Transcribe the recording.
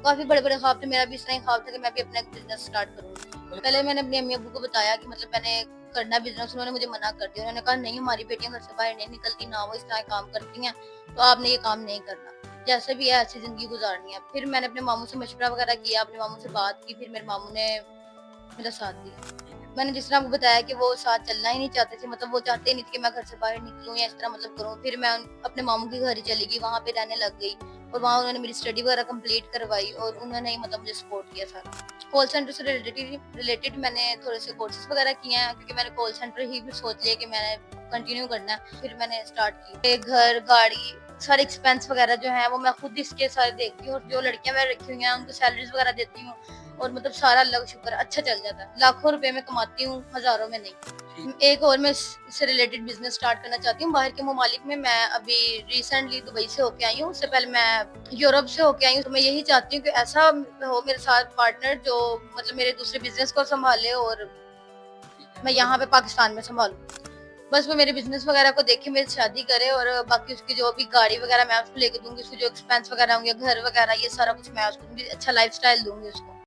काफ़ी बड़े-बड़े ख्वाब थे, मेरा भी इस तरह ही ख्वाब था कि मैं भी अपना एक बिज़नेस स्टार्ट करूँ। पहले मैंने अपनी अम्मी-अब्बू को बताया कि मतलब मैंने करना बिज़नेस, उन्होंने मुझे मना कर दिया। उन्होंने कहा नहीं, हमारी बेटियाँ घर से बाहर नहीं निकलती, ना वो इस तरह काम करती हैं, तो आपने ये काम नहीं करना। जैसे भी है ऐसी ज़िंदगी गुज़ारनी है। फिर मैंने अपने मामू से मशवरा वगैरह किया, अपने मामू से बात की, फिर मेरे मामू ने मेरा साथ दिया। मैंने जिस तरह आपको बताया कि वो साथ चलना ही नहीं चाहते थे, मतलब वो चाहते ही नहीं थे कि मैं घर से बाहर निकलूँ या इस तरह मतलब करूँ। फिर मैं अपने मामू के घर ही चली गई, वहाँ पे रहने लग गई और वहाँ उन्होंने मेरी स्टडी वगैरह कंप्लीट करवाई और उन्होंने ही मतलब मुझे सपोर्ट किया सारा। कॉल सेंटर से रिलेटेड मैंने थोड़े से कोर्सेज़ वगैरह किए हैं, क्योंकि मैंने कॉल सेंटर ही भी सोच लिया कि मैंने कंटिन्यू करना है। फिर मैंने स्टार्ट की। ये घर, गाड़ी, सारे एक्सपेंस वगैरह जो हैं वो मैं खुद इसके सारे देखती हूँ और जो लड़कियाँ मैंने रखी हुई हैं उनको सैलरीज़ वगैरह देती हूँ और मतलब सारा अल्लाह का शुक्र है अच्छा चल जाता है। लाखों रुपए में कमाती हूँ, हज़ारों में नहीं। एक और मैं इससे रिलेटेड बिज़नेस स्टार्ट करना चाहती हूँ बाहर के ममालिक में। मैं अभी रिसेंटली दुबई से होके आई हूँ, उससे पहले मैं यूरोप से होके आई हूँ। तो मैं यही चाहती हूँ कि ऐसा हो मेरे साथ पार्टनर जो मतलब मेरे दूसरे बिज़नेस को सँभाले और मैं यहाँ पे पाकिस्तान में सँभालूँ। बस वो मेरे बिज़नेस वगैरह को देखे, मेरी शादी करे और बाकी उसकी जो भी गाड़ी वगैरह मैं उसको लेके दूँगी, उसके जो एक्सपेंस वगैरह होंगे, घर वगैरह ये सारा कुछ मैं उसको दूँगी, अच्छा लाइफ़स्टाइल दूँगी उसको।